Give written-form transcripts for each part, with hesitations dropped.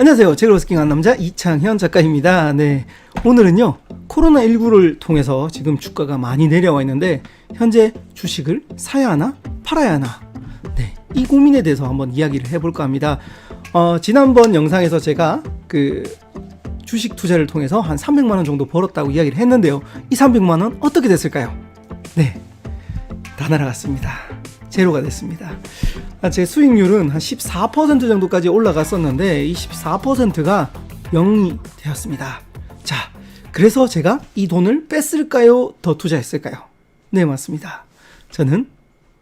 안녕하세요. 책을 스킹한 남자 이창현 작가입니다. 네, 오늘은요 코로나19를 통해서 지금 주가가 많이 내려와 있는데 현재 주식을 사야 하나 팔아야 하나, 네, 이 고민에 대해서 한번 이야기를 해볼까 합니다. 지난번 영상에서 제가 그 주식 투자를 통해서 한 300만원 정도 벌었다고 이야기를 했는데요, 이 300만원 어떻게 됐을까요? 네, 다 날아갔습니다. 제로가 됐습니다. 제 수익률은 한 14% 정도까지 올라갔었는데 이 14%가 0이 되었습니다. 자, 그래서 제가 이 돈을 뺐을까요? 더 투자했을까요? 네, 맞습니다. 저는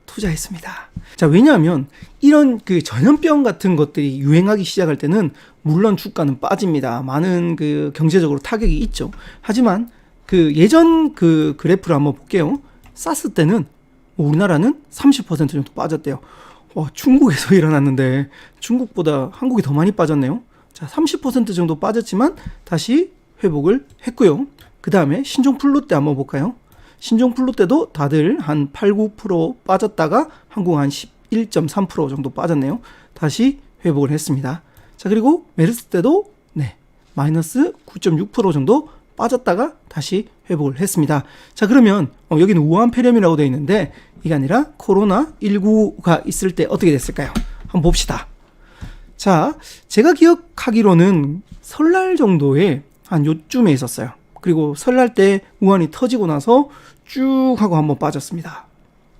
투자했습니다. 자, 왜냐하면 이런 그 전염병 같은 것들이 유행하기 시작할 때는 물론 주가는 빠집니다. 많은 그 경제적으로 타격이 있죠. 하지만 그 예전 그 그래프를 한번 볼게요. 사스 때는 우리나라는 30% 정도 빠졌대요. 중국에서 일어났는데 중국보다 한국이 더 많이 빠졌네요. 자, 30% 정도 빠졌지만 다시 회복을 했고요. 그 다음에 신종플루 때 한번 볼까요? 신종플루 때도 다들 한 8, 9% 빠졌다가 한국은 한 11.3% 정도 빠졌네요. 다시 회복을 했습니다. 자, 그리고 메르스 때도 마이너스 9.6% 정도 빠졌다가 다시 회복을 했습니다. 자, 그러면 여기는 우한 폐렴이라고 되어 있는데 이게 아니라 코로나19가 있을 때 어떻게 됐을까요? 한번 봅시다. 자, 제가 기억하기로는 설날 정도에 한 요쯤에 있었어요. 그리고 설날 때 우한이 터지고 나서 쭉 하고 한번 빠졌습니다.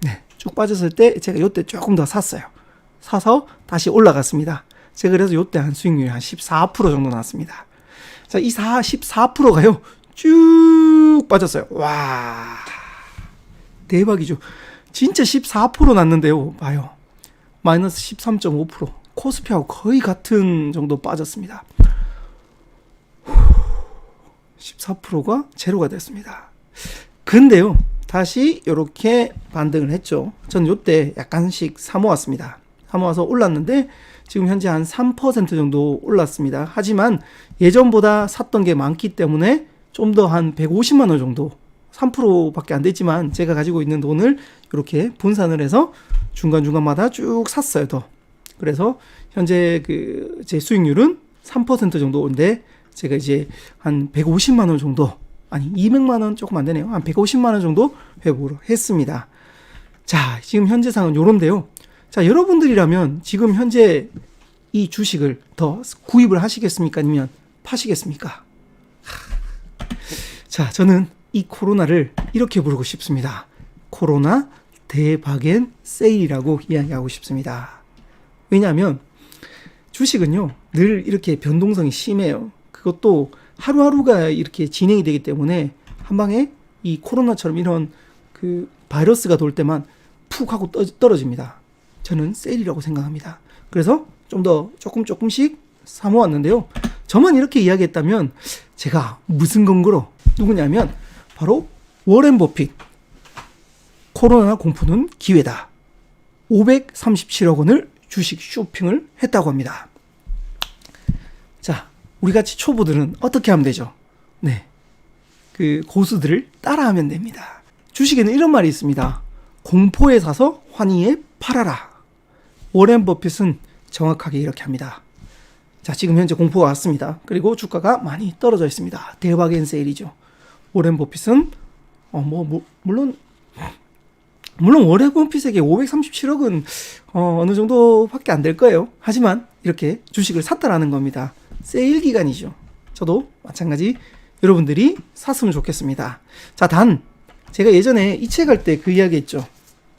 네, 쭉 빠졌을 때 제가 요때 조금 더 샀어요. 사서 다시 올라갔습니다. 제가 그래서 요때 한 수익률이 한 14% 정도 나왔습니다. 자, 이 14%가요 쭉 빠졌어요. 와, 대박이죠. 진짜 14% 났는데요, 봐요, 마이너스 13.5%, 코스피하고 거의 같은 정도 빠졌습니다. 14%가 제로가 됐습니다. 근데요, 다시 이렇게 반등을 했죠. 저는 요때 약간씩 사모았습니다. 사모아서 올랐는데 지금 현재 한 3% 정도 올랐습니다. 하지만 예전보다 샀던 게 많기 때문에 좀 더 한 150만 원 정도, 3%밖에 안 됐지만 제가 가지고 있는 돈을 이렇게 분산을 해서 중간중간마다 쭉 샀어요, 더. 그래서 현재 그 제 수익률은 3% 정도인데 제가 이제 한 150만 원 정도, 아니 200만 원 조금 안 되네요. 한 150만 원 정도 회복을 했습니다. 자, 지금 현재 상은 요런데요. 자, 여러분들이라면 지금 현재 이 주식을 더 구입을 하시겠습니까? 아니면 파시겠습니까? 자, 저는 이 코로나를 이렇게 부르고 싶습니다. 코로나 대박엔 세일이라고 이야기하고 싶습니다. 왜냐하면 주식은요, 늘 이렇게 변동성이 심해요. 그것도 하루하루가 이렇게 진행이 되기 때문에 한 방에 이 코로나처럼 이런 그 바이러스가 돌 때만 푹 하고 떨어집니다. 저는 세일이라고 생각합니다. 그래서 좀 더 조금씩 사모았는데요. 저만 이렇게 이야기했다면 제가 무슨 근거로, 누구냐면 바로 워렌 버핏, 코로나 공포는 기회다, 537억 원을 주식 쇼핑을 했다고 합니다. 자, 우리같이 초보들은 어떻게 하면 되죠? 네, 그 고수들을 따라하면 됩니다. 주식에는 이런 말이 있습니다. 공포에 사서 환희에 팔아라. 워렌 버핏은 정확하게 이렇게 합니다. 자, 지금 현재 공포가 왔습니다. 그리고 주가가 많이 떨어져 있습니다. 대박엔 세일이죠. 워렌 버핏은 물론 워렌 버핏에게 537억은 어느 정도밖에 안 될 거예요. 하지만 이렇게 주식을 샀다라는 겁니다. 세일 기간이죠. 저도 마찬가지 여러분들이 샀으면 좋겠습니다. 자, 단 제가 예전에 이 책 할 때 그 이야기 했죠.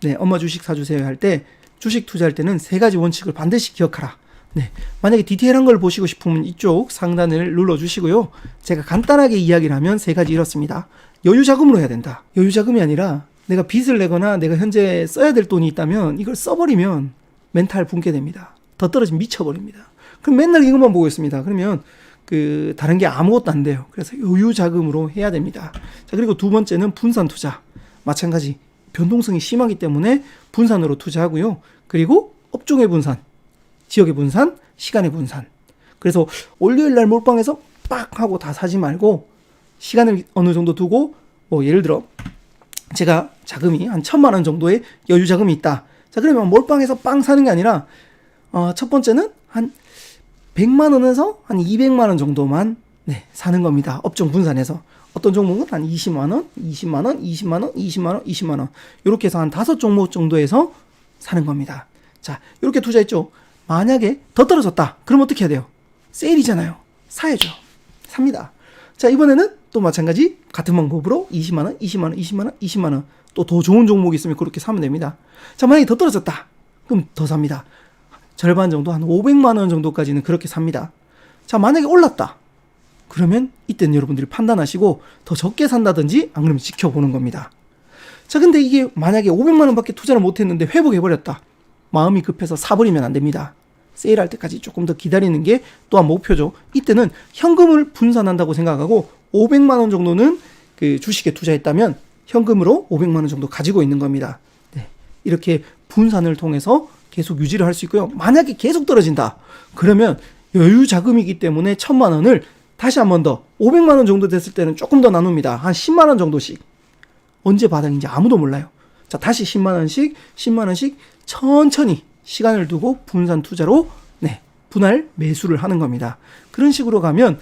네, 엄마 주식 사주세요 할 때 주식 투자할 때는 3가지 원칙을 반드시 기억하라. 네, 만약에 디테일한 걸 보시고 싶으면 이쪽 상단을 눌러주시고요. 제가 간단하게 이야기를 하면 3가지 이렇습니다. 여유 자금으로 해야 된다. 여유 자금이 아니라 내가 빚을 내거나 내가 현재 써야 될 돈이 있다면 이걸 써버리면 멘탈 붕괴됩니다. 더 떨어지면 미쳐버립니다. 그럼 맨날 이것만 보고 있습니다. 그러면 그 다른 게 아무것도 안 돼요. 그래서 여유 자금으로 해야 됩니다. 자, 그리고 두 번째는 분산 투자. 마찬가지 변동성이 심하기 때문에 분산으로 투자하고요. 그리고 업종의 분산, 지역의 분산, 시간의 분산. 그래서 월요일 날 몰빵해서 빡 하고 다 사지 말고 시간을 어느 정도 두고, 예를 들어 제가 자금이 한 1,000만 원 정도의 여유 자금이 있다. 자, 그러면 몰빵해서 빵 사는 게 아니라 첫 번째는 한 100만 원에서 한 200만 원 정도만 네, 사는 겁니다. 업종 분산해서. 어떤 종목은 한 20만 원, 20만 원, 20만 원, 20만 원, 20만 원. 이렇게 해서 한 5종목 정도에서 사는 겁니다. 자, 이렇게 투자했죠. 만약에 더 떨어졌다. 그럼 어떻게 해야 돼요? 세일이잖아요. 사야죠. 삽니다. 자, 이번에는 또 마찬가지 같은 방법으로 20만 원, 20만 원, 20만 원, 20만 원. 또 더 좋은 종목이 있으면 그렇게 사면 됩니다. 자, 만약에 더 떨어졌다. 그럼 더 삽니다. 절반 정도, 한 500만 원 정도까지는 그렇게 삽니다. 자, 만약에 올랐다. 그러면 이때는 여러분들이 판단하시고 더 적게 산다든지 안 그러면 지켜보는 겁니다. 자, 근데 이게 만약에 500만 원밖에 투자를 못했는데 회복해버렸다. 마음이 급해서 사버리면 안 됩니다. 세일할 때까지 조금 더 기다리는 게 또한 목표죠. 이때는 현금을 분산한다고 생각하고 500만 원 정도는 그 주식에 투자했다면 현금으로 500만 원 정도 가지고 있는 겁니다. 네. 이렇게 분산을 통해서 계속 유지를 할 수 있고요. 만약에 계속 떨어진다. 그러면 여유 자금이기 때문에 1000만 원을 다시 한 번 더 500만 원 정도 됐을 때는 조금 더 나눕니다. 한 10만 원 정도씩. 언제 바닥인지 아무도 몰라요. 자, 다시 10만 원씩, 10만 원씩 천천히 시간을 두고 분산 투자로 네, 분할 매수를 하는 겁니다. 그런 식으로 가면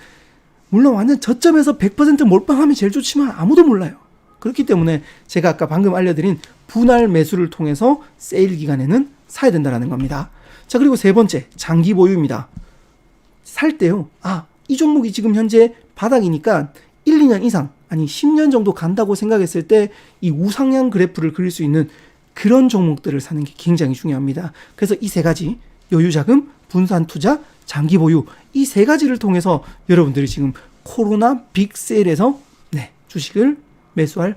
물론 완전 저점에서 100% 몰빵하면 제일 좋지만 아무도 몰라요. 그렇기 때문에 제가 아까 방금 알려드린 분할 매수를 통해서 세일 기간에는 사야 된다는 겁니다. 자, 그리고 세 번째, 장기 보유입니다. 살 때요. 이 종목이 지금 현재 바닥이니까 1, 2년 이상, 아니 10년 정도 간다고 생각했을 때 이 우상향 그래프를 그릴 수 있는 그런 종목들을 사는 게 굉장히 중요합니다. 그래서 이 세 가지, 여유자금, 분산투자, 장기 보유, 이 세 가지를 통해서 여러분들이 지금 코로나 빅세일에서 네, 주식을 매수할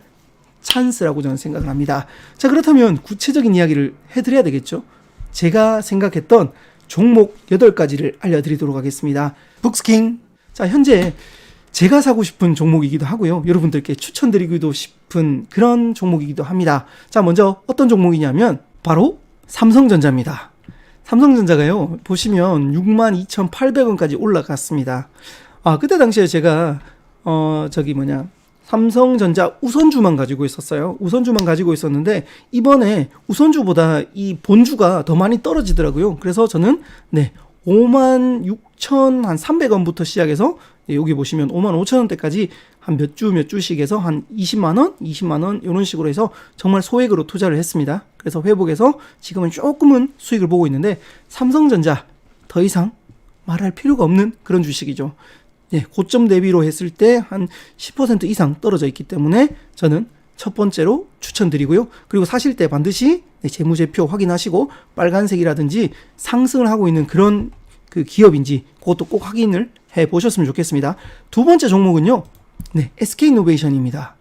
찬스라고 저는 생각을 합니다. 자, 그렇다면 구체적인 이야기를 해드려야 되겠죠. 제가 생각했던 종목 8가지를 알려드리도록 하겠습니다. 북스킹. 자, 현재 제가 사고 싶은 종목이기도 하고요. 여러분들께 추천드리기도 싶은 그런 종목이기도 합니다. 자, 먼저 어떤 종목이냐면 바로 삼성전자입니다. 삼성전자가요, 보시면 62,800원까지 올라갔습니다. 그때 당시에 제가 삼성전자 우선주만 가지고 있었어요. 우선주만 가지고 있었는데 이번에 우선주보다 이 본주가 더 많이 떨어지더라고요. 그래서 저는 56,300원부터 시작해서 여기 보시면 55,000원대까지 한 몇 주씩에서 한 20만원 이런 식으로 해서 정말 소액으로 투자를 했습니다. 그래서 회복해서 지금은 조금은 수익을 보고 있는데 삼성전자 더 이상 말할 필요가 없는 그런 주식이죠. 고점 대비로 했을 때 한 10% 이상 떨어져 있기 때문에 저는 첫 번째로 추천드리고요. 그리고 사실 때 반드시 재무제표 확인하시고 빨간색이라든지 상승을 하고 있는 그런 그 기업인지 그것도 꼭 확인을 해 보셨으면 좋겠습니다. 두 번째 종목은요, SK이노베이션입니다.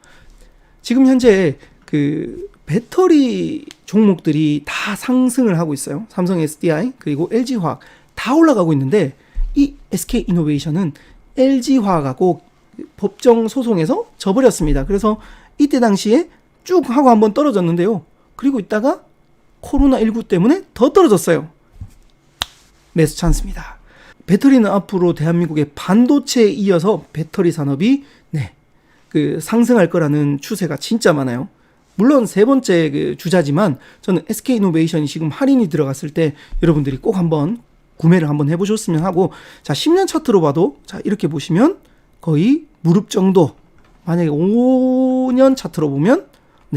지금 현재 그 배터리 종목들이 다 상승을 하고 있어요. 삼성 SDI 그리고 LG화학 다 올라가고 있는데 이 SK이노베이션은 LG화학하고 법정 소송에서 져버렸습니다. 그래서 이때 당시에 쭉 하고 한번 떨어졌는데요. 그리고 있다가 코로나19 때문에 더 떨어졌어요. 매수 찬스입니다. 배터리는 앞으로 대한민국의 반도체에 이어서 배터리 산업이 상승할 거라는 추세가 진짜 많아요. 물론 세 번째 그 주자지만 저는 SK이노베이션이 지금 할인이 들어갔을 때 여러분들이 꼭 한번 구매를 한번 해보셨으면 하고, 자, 10년 차트로 봐도 자, 이렇게 보시면 거의 무릎 정도. 만약에 5년 차트로 보면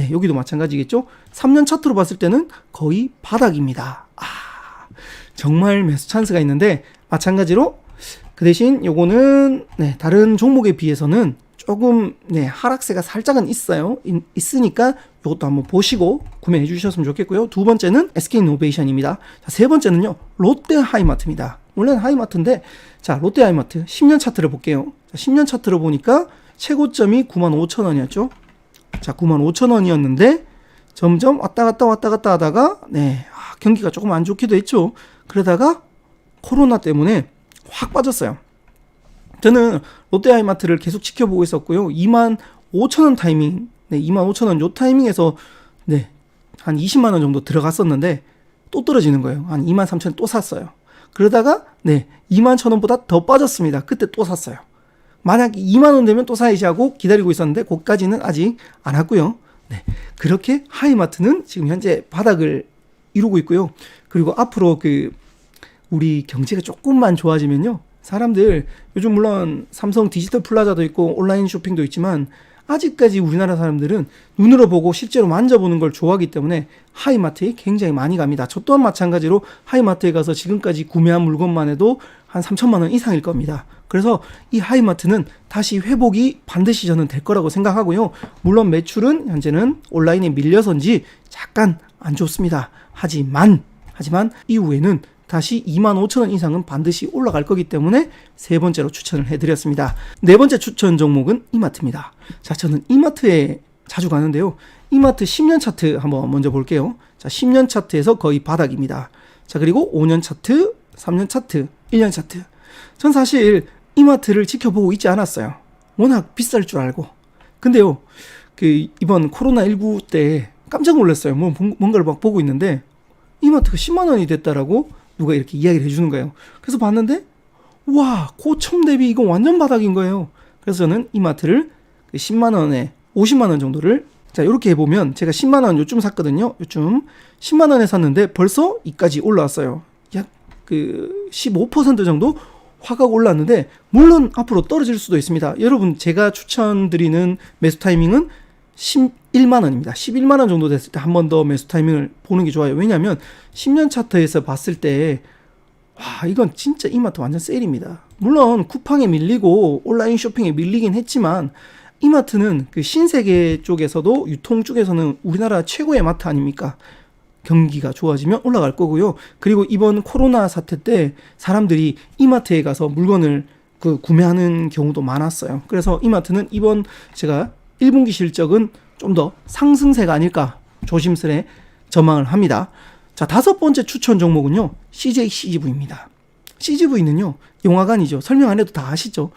여기도 마찬가지겠죠. 3년 차트로 봤을 때는 거의 바닥입니다. 정말 매수 찬스가 있는데 마찬가지로 그 대신 요거는 다른 종목에 비해서는 조금 하락세가 살짝은 있으니까 이것도 한번 보시고 구매해 주셨으면 좋겠고요. 두 번째는 SK이노베이션입니다. 자, 세 번째는요, 롯데하이마트입니다. 원래는 하이마트인데, 자, 롯데하이마트 10년 차트를 볼게요. 자, 10년 차트를 보니까 최고점이 95,000원이었죠. 자, 95,000원이었는데 점점 왔다 갔다 하다가 경기가 조금 안 좋기도 했죠. 그러다가 코로나 때문에 확 빠졌어요. 저는 롯데하이마트를 계속 지켜보고 있었고요. 25,000원 타이밍, 25,000원 요 타이밍에서 한 20만 원 정도 들어갔었는데 또 떨어지는 거예요. 한 23,000원 또 샀어요. 그러다가 21,000원보다 더 빠졌습니다. 그때 또 샀어요. 만약 2만 원 되면 또 사야지 하고 기다리고 있었는데 거기까지는 아직 안 왔고요. 그렇게 하이마트는 지금 현재 바닥을 이루고 있고요. 그리고 앞으로 우리 경제가 조금만 좋아지면요, 사람들 요즘 물론 삼성 디지털 플라자도 있고 온라인 쇼핑도 있지만 아직까지 우리나라 사람들은 눈으로 보고 실제로 만져보는 걸 좋아하기 때문에 하이마트에 굉장히 많이 갑니다. 저 또한 마찬가지로 하이마트에 가서 지금까지 구매한 물건만 해도 한 3천만 원 이상일 겁니다. 그래서 이 하이마트는 다시 회복이 반드시 저는 될 거라고 생각하고요. 물론 매출은 현재는 온라인에 밀려서인지 잠깐 안 좋습니다. 하지만 이후에는 다시 25,000원 이상은 반드시 올라갈 거기 때문에 세 번째로 추천을 해드렸습니다. 네 번째 추천 종목은 이마트입니다. 자, 저는 이마트에 자주 가는데요. 이마트 10년 차트 한번 먼저 볼게요. 자, 10년 차트에서 거의 바닥입니다. 자, 그리고 5년 차트, 3년 차트, 1년 차트. 전 사실 이마트를 지켜보고 있지 않았어요. 워낙 비쌀 줄 알고. 근데요, 이번 코로나19 때 깜짝 놀랐어요. 뭔가를 막 보고 있는데 이마트가 10만 원이 됐다라고 누가 이렇게 이야기를 해주는 거예요. 그래서 봤는데 와, 고점 대비 이건 완전 바닥인 거예요. 그래서 저는 이마트를 10만 원에 50만 원 정도를, 자, 이렇게 해보면 제가 10만 원 요쯤 샀거든요. 요쯤 10만 원에 샀는데 벌써 이까지 올라왔어요. 약 15% 정도 화가 올랐는데, 물론 앞으로 떨어질 수도 있습니다. 여러분, 제가 추천드리는 매수 타이밍은 11만 원입니다. 11만 원 정도 됐을 때 한 번 더 매수 타이밍을 보는 게 좋아요. 왜냐하면 10년 차트에서 봤을 때 와, 이건 진짜 이마트 완전 세일입니다. 물론 쿠팡에 밀리고 온라인 쇼핑에 밀리긴 했지만 이마트는 그 신세계 쪽에서도 유통 쪽에서는 우리나라 최고의 마트 아닙니까? 경기가 좋아지면 올라갈 거고요. 그리고 이번 코로나 사태 때 사람들이 이마트에 가서 물건을 구매하는 경우도 많았어요. 그래서 이마트는 이번 제가 1분기 실적은 좀 더 상승세가 아닐까 조심스레 전망을 합니다. 자, 다섯 번째 추천 종목은요, CJCGV입니다. CGV는요, 영화관이죠. 설명 안 해도 다 아시죠?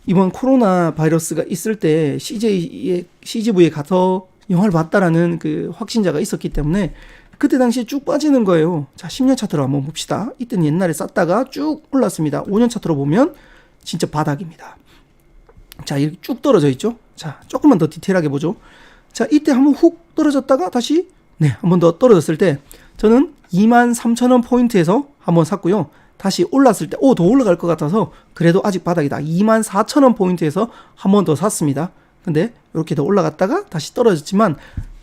이번 코로나 바이러스가 있을 때 CGV에 가서 영화를 봤다라는 그 확진자가 있었기 때문에 그때 당시에 쭉 빠지는 거예요. 자, 10년 차트로 한번 봅시다. 이때는 옛날에 쌌다가 쭉 올랐습니다. 5년 차트로 보면 진짜 바닥입니다. 자, 이렇게 쭉 떨어져 있죠. 자, 조금만 더 디테일하게 보죠. 자, 이때 한번 훅 떨어졌다가 다시 한 번 더 떨어졌을 때 저는 23,000원 포인트에서 한번 샀고요. 다시 올랐을 때 더 올라갈 것 같아서 그래도 아직 바닥이다. 24,000원 포인트에서 한 번 더 샀습니다. 근데 이렇게 더 올라갔다가 다시 떨어졌지만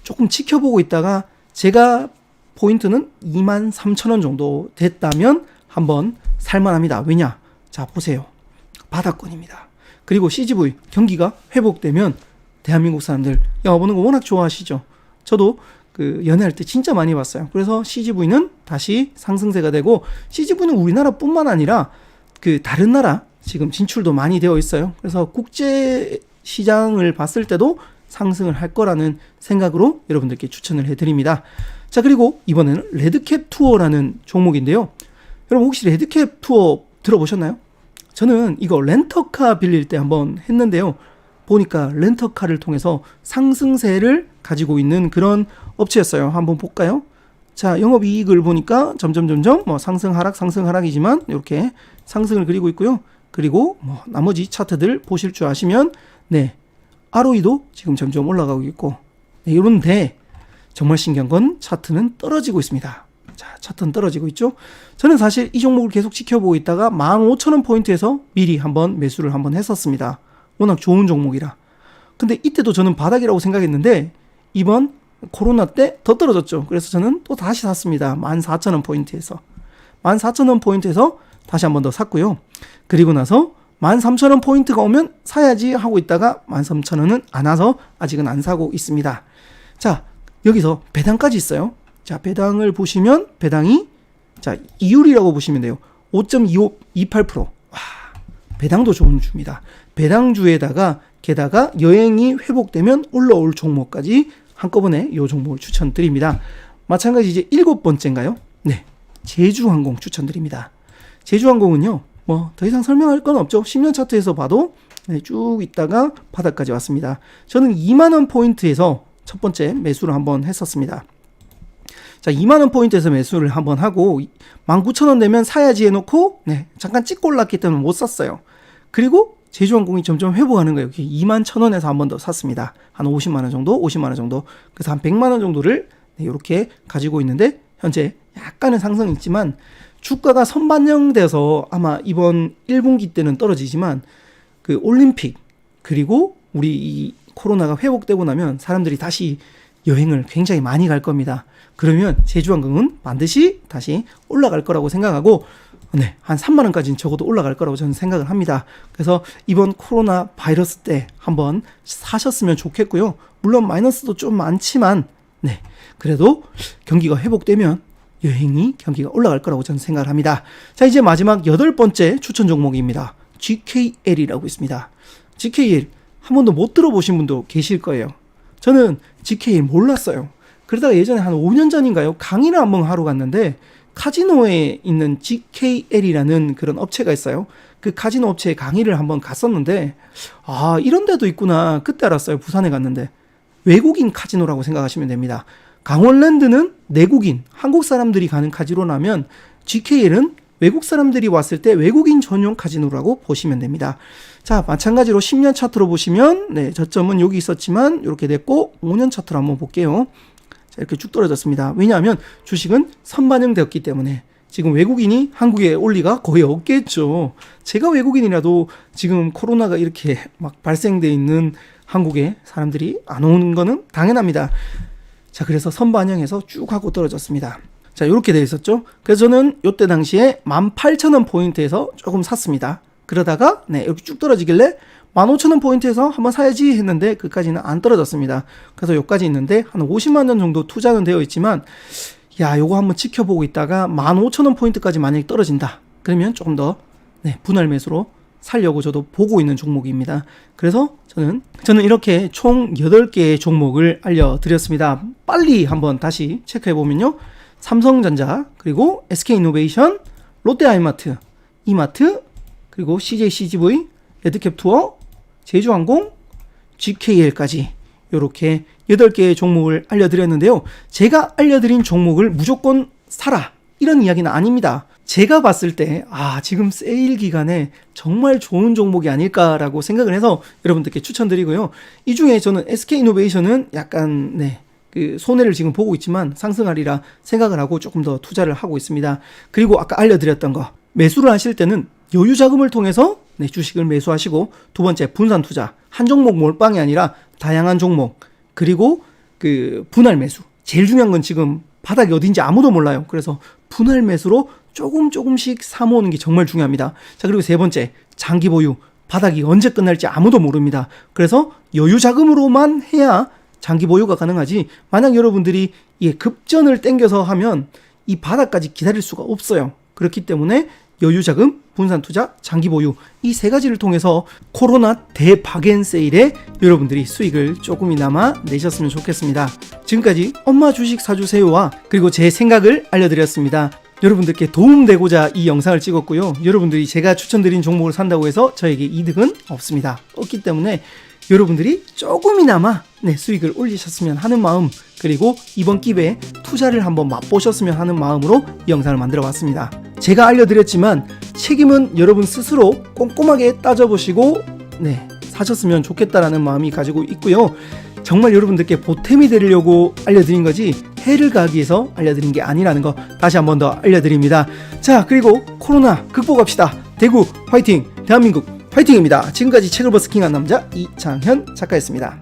조금 지켜보고 있다가 제가 포인트는 23,000원 정도 됐다면 한번 살만합니다. 왜냐? 자, 보세요. 바닥권입니다. 그리고 CGV 경기가 회복되면 대한민국 사람들 영화 보는 거 워낙 좋아하시죠. 저도 연애할 때 진짜 많이 봤어요. 그래서 CGV는 다시 상승세가 되고, CGV는 우리나라뿐만 아니라 다른 나라 지금 진출도 많이 되어 있어요. 그래서 국제 시장을 봤을 때도 상승을 할 거라는 생각으로 여러분들께 추천을 해드립니다. 자, 그리고 이번에는 레드캡 투어라는 종목인데요. 여러분 혹시 레드캡 투어 들어보셨나요? 저는 이거 렌터카 빌릴 때 한번 했는데요. 보니까 렌터카를 통해서 상승세를 가지고 있는 그런 업체였어요. 한번 볼까요? 자, 영업이익을 보니까 점점 상승 하락이지만 이렇게 상승을 그리고 있고요. 그리고 나머지 차트들 보실 줄 아시면 ROE도 지금 점점 올라가고 있고, 이런데 정말 신기한 건 차트는 떨어지고 있습니다. 자, 차트는 떨어지고 있죠. 저는 사실 이 종목을 계속 지켜보고 있다가 15,000원 포인트에서 미리 한번 매수를 한번 했었습니다. 워낙 좋은 종목이라. 근데 이때도 저는 바닥이라고 생각했는데 이번 코로나 때 더 떨어졌죠. 그래서 저는 또 다시 샀습니다. 14,000원 포인트에서. 14,000원 포인트에서 다시 한번 더 샀고요. 그리고 나서 13,000원 포인트가 오면 사야지 하고 있다가 13,000원은 안 와서 아직은 안 사고 있습니다. 자, 여기서 배당까지 있어요. 자, 배당을 보시면 배당이 이율이라고 보시면 돼요. 5.28%. 와, 배당도 좋은 주입니다. 배당주에다가 게다가 여행이 회복되면 올라올 종목까지 한꺼번에 이 종목을 추천드립니다. 마찬가지 이제 7번째인가요? 네, 제주항공 추천드립니다. 제주항공은요, 더 이상 설명할 건 없죠. 10년 차트에서 봐도 쭉 있다가 바닥까지 왔습니다. 저는 2만원 포인트에서 첫 번째 매수를 한번 했었습니다. 자, 2만원 포인트에서 매수를 한번 하고 19,000원 되면 사야지 해놓고 잠깐 찍고 올랐기 때문에 못 샀어요. 그리고 제주항공이 점점 회복하는 거예요. 21,000원에서 한 번 더 샀습니다. 한 50만원 정도, 50만원 정도. 그래서 한 100만원 정도를 이렇게 가지고 있는데 현재 약간은 상승이 있지만 주가가 선반영돼서 아마 이번 1분기 때는 떨어지지만 그 올림픽 그리고 우리 이 코로나가 회복되고 나면 사람들이 다시 여행을 굉장히 많이 갈 겁니다. 그러면 제주항공은 반드시 다시 올라갈 거라고 생각하고 네, 한 3만 원까지는 적어도 올라갈 거라고 저는 생각을 합니다. 그래서 이번 코로나 바이러스 때 한번 사셨으면 좋겠고요. 물론 마이너스도 좀 많지만 네, 그래도 경기가 회복되면 경기가 올라갈 거라고 저는 생각을 합니다. 자, 이제 마지막 8번째 추천 종목입니다. GKL이라고 있습니다. GKL 한 번도 못 들어보신 분도 계실 거예요. 저는 GKL 몰랐어요. 그러다가 예전에 한 5년 전인가요? 강의를 한번 하러 갔는데 카지노에 있는 GKL이라는 그런 업체가 있어요. 그 카지노 업체에 강의를 한번 갔었는데 아, 이런 데도 있구나. 그때 알았어요. 부산에 갔는데. 외국인 카지노라고 생각하시면 됩니다. 강원랜드는 내국인, 한국 사람들이 가는 카지노라면 GKL은 외국 사람들이 왔을 때 외국인 전용 카지노라고 보시면 됩니다. 자, 마찬가지로 10년 차트로 보시면 네, 저점은 여기 있었지만 이렇게 됐고 5년 차트로 한번 볼게요. 자, 이렇게 쭉 떨어졌습니다. 왜냐하면 주식은 선반영되었기 때문에 지금 외국인이 한국에 올 리가 거의 없겠죠. 제가 외국인이라도 지금 코로나가 이렇게 막 발생돼 있는 한국에 사람들이 안 오는 거는 당연합니다. 자, 그래서 선반영해서 쭉 하고 떨어졌습니다. 자, 이렇게 되어 있었죠. 그래서 저는 이때 당시에 18,000원 포인트에서 조금 샀습니다. 그러다가 네, 이렇게 쭉 떨어지길래 15,000원 포인트에서 한번 사야지 했는데 그까지는 안 떨어졌습니다. 그래서 여기까지 있는데 한 50만 원 정도 투자는 되어 있지만 야, 요거 한번 지켜보고 있다가 15,000원 포인트까지 만약에 떨어진다. 그러면 조금 더 네, 분할 매수로 살려고 저도 보고 있는 종목입니다. 그래서 저는 이렇게 총 8개의 종목을 알려드렸습니다. 빨리 한번 다시 체크해보면요. 삼성전자, 그리고 SK이노베이션, 롯데아이마트, 이마트, 그리고 CJCGV, 레드캡투어, 제주항공, GKL까지 이렇게 8개의 종목을 알려드렸는데요. 제가 알려드린 종목을 무조건 사라 이런 이야기는 아닙니다. 제가 봤을 때 지금 세일 기간에 정말 좋은 종목이 아닐까라고 생각을 해서 여러분들께 추천드리고요. 이 중에 저는 SK이노베이션은 약간 그 손해를 지금 보고 있지만 상승하리라 생각을 하고 조금 더 투자를 하고 있습니다. 그리고 아까 알려드렸던 거 매수를 하실 때는 여유 자금을 통해서 주식을 매수하시고, 두 번째 분산 투자, 한 종목 몰빵이 아니라 다양한 종목, 그리고 그 분할 매수. 제일 중요한 건 지금 바닥이 어딘지 아무도 몰라요. 그래서 분할 매수로 조금씩 사모으는 게 정말 중요합니다. 자, 그리고 세 번째, 장기 보유. 바닥이 언제 끝날지 아무도 모릅니다. 그래서 여유 자금으로만 해야 장기 보유가 가능하지, 만약 여러분들이 급전을 땡겨서 하면 이 바닥까지 기다릴 수가 없어요. 그렇기 때문에 여유 자금, 분산 투자, 장기 보유, 이 세 가지를 통해서 코로나 대박엔 세일에 여러분들이 수익을 조금이나마 내셨으면 좋겠습니다. 지금까지 엄마 주식 사주세요와 그리고 제 생각을 알려드렸습니다. 여러분들께 도움되고자 이 영상을 찍었고요. 여러분들이 제가 추천드린 종목을 산다고 해서 저에게 이득은 없기 때문에 여러분들이 조금이나마 수익을 올리셨으면 하는 마음, 그리고 이번 기회에 투자를 한번 맛보셨으면 하는 마음으로 이 영상을 만들어 봤습니다. 제가 알려드렸지만 책임은 여러분 스스로 꼼꼼하게 따져보시고 사셨으면 좋겠다라는 마음이 가지고 있고요. 정말 여러분들께 보탬이 되려고 알려드린 거지 해를 가하기 위해서 알려드린 게 아니라는 거 다시 한 번 더 알려드립니다. 자, 그리고 코로나 극복합시다. 대구 화이팅! 대한민국 화이팅입니다. 지금까지 책을 버스킹한 남자 이창현 작가였습니다.